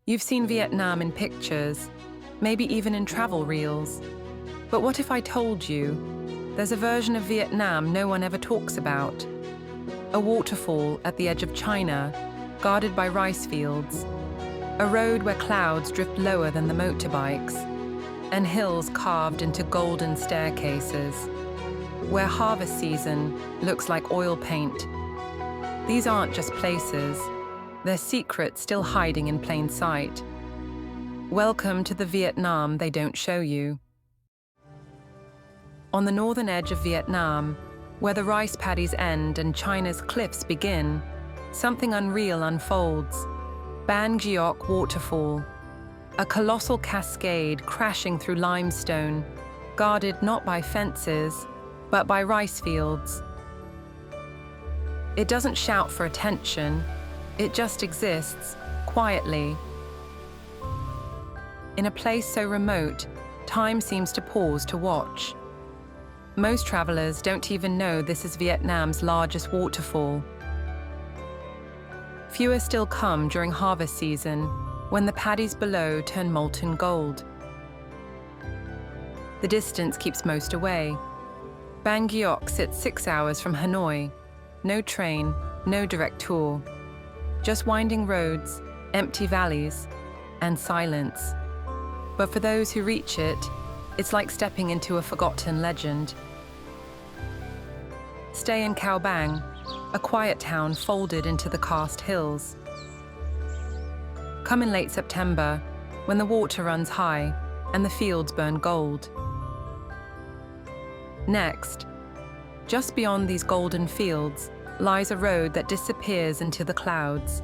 You've seen Vietnam in pictures, maybe even in travel reels. But what if I told you there's a version of Vietnam no one ever talks about? A waterfall at the edge of China, guarded by rice fields. A road where clouds drift lower than the motorbikes, and hills carved into golden staircases, where harvest season looks like oil paint. These aren't just places, they're secrets still hiding in plain sight. Welcome to the Vietnam they don't show you. On the northern edge of Vietnam, where the rice paddies end and China's cliffs begin, something unreal unfolds. Gioc Waterfall, a colossal cascade crashing through limestone, guarded not by fences, but by rice fields. It doesn't shout for attention, it just exists, quietly. In a place so remote, time seems to pause to watch. Most travelers don't even know this is Vietnam's largest waterfall. Fewer still come during harvest season, when the paddies below turn molten gold. The distance keeps most away. Gioc sits 6 hours from Hanoi. No train, no direct tour. Just winding roads, empty valleys, and silence. But for those who reach it, it's like stepping into a forgotten legend. Stay in Cao Bang, a quiet town folded into the karst hills. Come in late September, when the water runs high and the fields burn gold. Next, just beyond these golden fields, lies a road that disappears into the clouds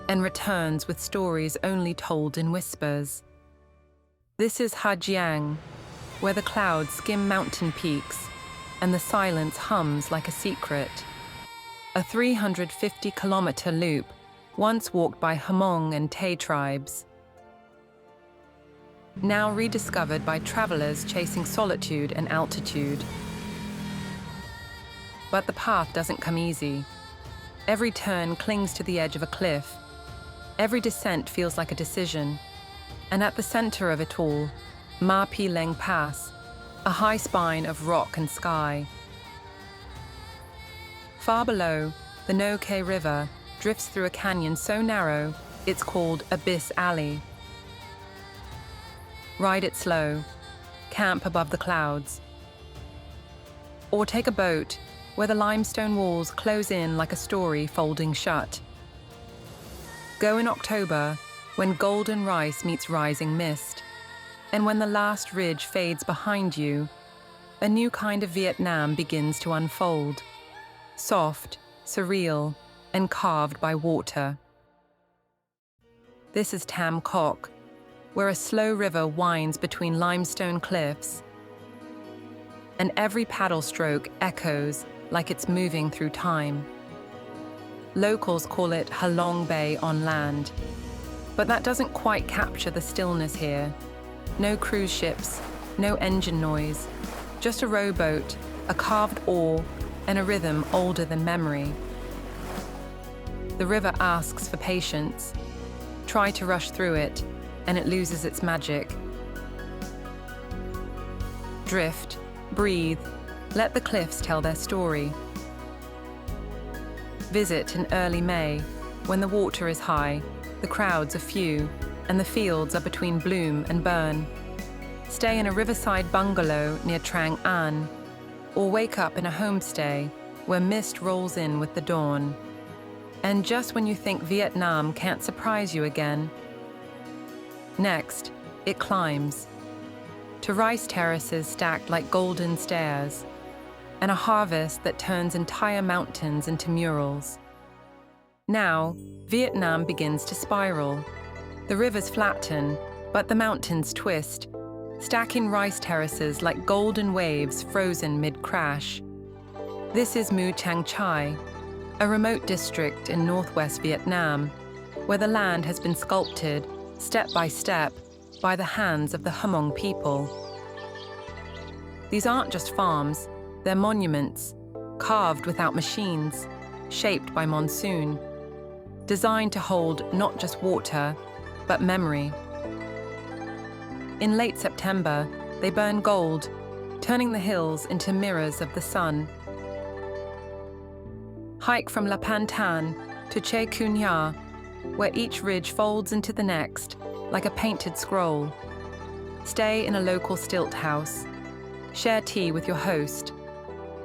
and returns with stories only told in whispers. This is Ha Giang, where the clouds skim mountain peaks and the silence hums like a secret. A 350-kilometer loop, once walked by Hmong and Tay tribes. Now rediscovered by travelers chasing solitude and altitude. But the path doesn't come easy. Every turn clings to the edge of a cliff. Every descent feels like a decision. And at the center of it all, Ma Pi Leng Pass, a high spine of rock and sky. Far below, the No Khe River drifts through a canyon so narrow, it's called Abyss Alley. Ride it slow, camp above the clouds. Or take a boat where the limestone walls close in like a story folding shut. Go in October, when golden rice meets rising mist, and when the last ridge fades behind you, a new kind of Vietnam begins to unfold. Soft, surreal, and carved by water. This is Tam Coc, where a slow river winds between limestone cliffs, and every paddle stroke echoes like it's moving through time. Locals call it Halong Bay on land, but that doesn't quite capture the stillness here. No cruise ships, no engine noise, just a rowboat, a carved oar, and a rhythm older than memory. The river asks for patience. Try to rush through it, and it loses its magic. Drift, breathe, let the cliffs tell their story. Visit in early May, when the water is high, the crowds are few, and the fields are between bloom and burn. Stay in a riverside bungalow near Trang An, or wake up in a homestay where mist rolls in with the dawn. And just when you think Vietnam can't surprise you again, next, it climbs to rice terraces stacked like golden stairs, and a harvest that turns entire mountains into murals. Now, Vietnam begins to spiral. The rivers flatten, but the mountains twist, stacking rice terraces like golden waves frozen mid-crash. This is Cang Chai, a remote district in northwest Vietnam, where the land has been sculpted, step by step, by the hands of the Hmong people. These aren't just farms, they're monuments, carved without machines, shaped by monsoon, designed to hold not just water, but memory. In late September, they burn gold, turning the hills into mirrors of the sun. Hike from La Pantan to Che Kunya, where each ridge folds into the next like a painted scroll. Stay in a local stilt house. Share tea with your host.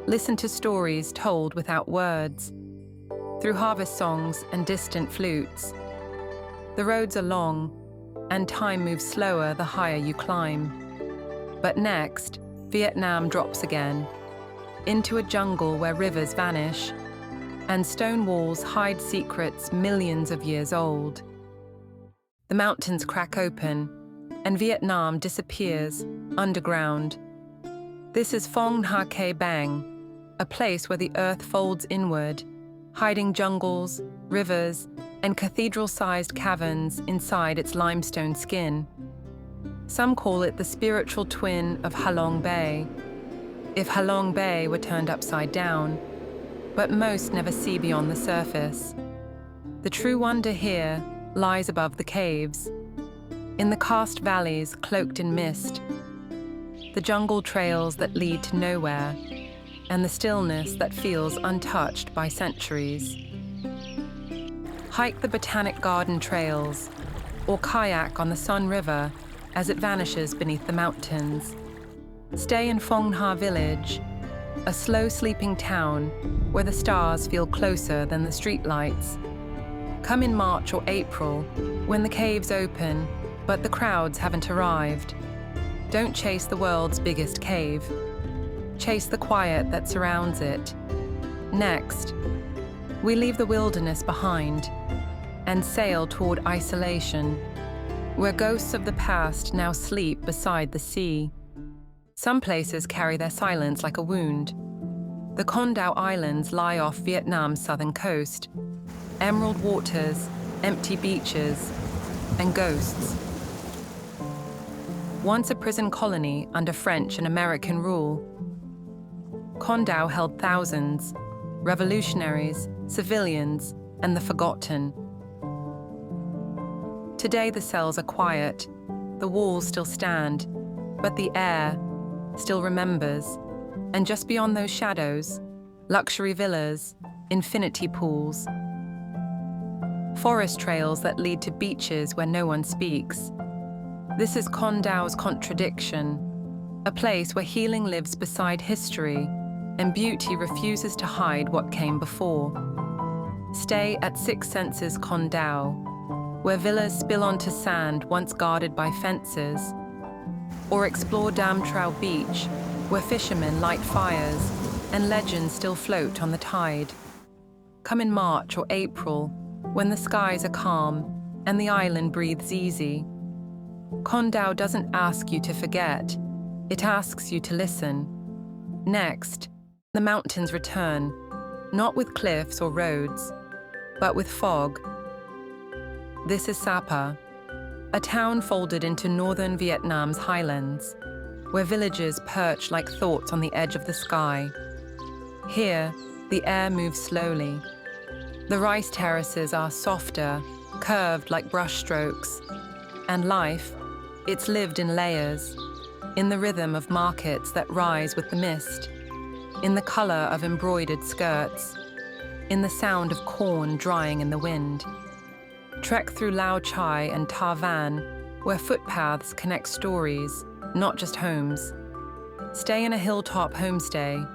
Listen to stories told without words, through harvest songs and distant flutes. The roads are long, and time moves slower the higher you climb. But next, Vietnam drops again, into a jungle where rivers vanish, and stone walls hide secrets millions of years old. The mountains crack open, and Vietnam disappears underground. This is Phong Nha Ke Bang, a place where the earth folds inward, hiding jungles, rivers, and cathedral-sized caverns inside its limestone skin. Some call it the spiritual twin of Halong Bay, if Halong Bay were turned upside down, but most never see beyond the surface. The true wonder here lies above the caves, in the karst valleys cloaked in mist, the jungle trails that lead to nowhere, and the stillness that feels untouched by centuries. Hike the Botanic Garden trails, or kayak on the Sun River as it vanishes beneath the mountains. Stay in Phong Nha village, a slow-sleeping town where the stars feel closer than the streetlights. Come in March or April, when the caves open, but the crowds haven't arrived. Don't chase the world's biggest cave. Chase the quiet that surrounds it. Next, we leave the wilderness behind and sail toward isolation, where ghosts of the past now sleep beside the sea. Some places carry their silence like a wound. The Con Dao Islands lie off Vietnam's southern coast. Emerald waters, empty beaches, and ghosts. Once a prison colony under French and American rule, Con Dao held thousands, revolutionaries, civilians, and the forgotten. Today the cells are quiet, the walls still stand, but the air still remembers, and just beyond those shadows, luxury villas, infinity pools, forest trails that lead to beaches where no one speaks. This is Con Dao's contradiction, a place where healing lives beside history and beauty refuses to hide what came before. Stay at Six Senses Con Dao, where villas spill onto sand once guarded by fences, or explore Dam Trao Beach, where fishermen light fires and legends still float on the tide. Come in March or April, when the skies are calm and the island breathes easy. Con Dao doesn't ask you to forget, it asks you to listen. Next, the mountains return, not with cliffs or roads, but with fog. This is Sapa, a town folded into northern Vietnam's highlands, where villages perch like thoughts on the edge of the sky. Here, the air moves slowly. The rice terraces are softer, curved like brushstrokes, and life, it's lived in layers, in the rhythm of markets that rise with the mist, in the color of embroidered skirts, in the sound of corn drying in the wind. Trek through Lao Chai and Ta Van, where footpaths connect stories, not just homes. Stay in a hilltop homestay.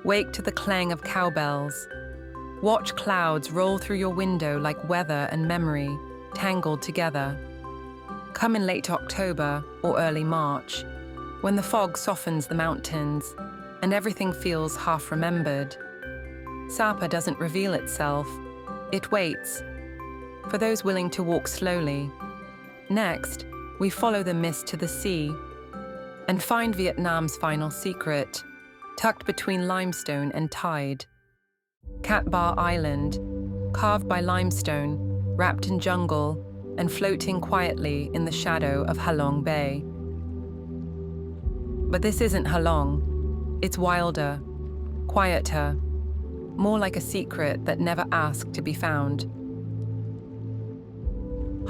Wake to the clang of cowbells. Watch clouds roll through your window like weather and memory, tangled together. Come in late October or early March, when the fog softens the mountains and everything feels half-remembered. Sapa doesn't reveal itself. It waits, for those willing to walk slowly. Next, we follow the mist to the sea and find Vietnam's final secret, tucked between limestone and tide. Cat Ba Island, carved by limestone, wrapped in jungle, and floating quietly in the shadow of Halong Bay. But this isn't Halong. It's wilder, quieter, more like a secret that never asked to be found.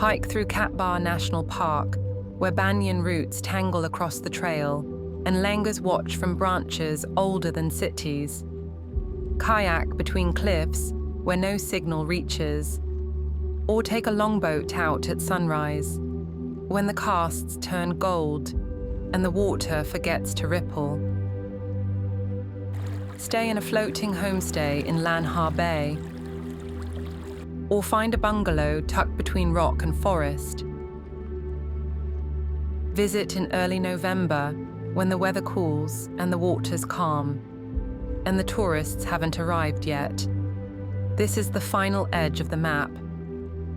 Hike through Katbar National Park, where banyan roots tangle across the trail and langurs watch from branches older than cities. Kayak between cliffs where no signal reaches, or take a longboat out at sunrise, when the karsts turn gold and the water forgets to ripple. Stay in a floating homestay in Lan Ha Bay, or find a bungalow tucked between rock and forest. Visit in early November when the weather cools and the water's calm, and the tourists haven't arrived yet. This is the final edge of the map,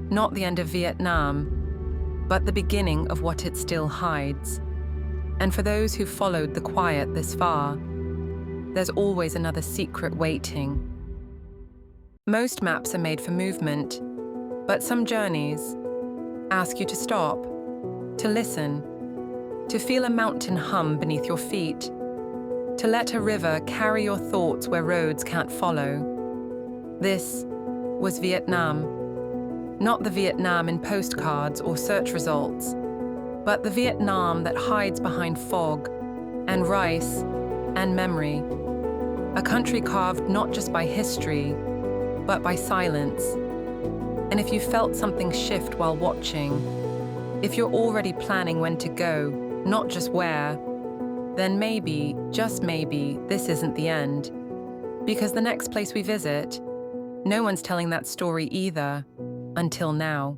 not the end of Vietnam, but the beginning of what it still hides. And for those who've followed the quiet this far, there's always another secret waiting. Most maps are made for movement, but some journeys ask you to stop, to listen, to feel a mountain hum beneath your feet, to let a river carry your thoughts where roads can't follow. This was Vietnam, not the Vietnam in postcards or search results, but the Vietnam that hides behind fog and rice and memory. A country carved not just by history, but by silence. And if you felt something shift while watching, if you're already planning when to go, not just where, then maybe, just maybe, this isn't the end. Because the next place we visit, no one's telling that story either, until now.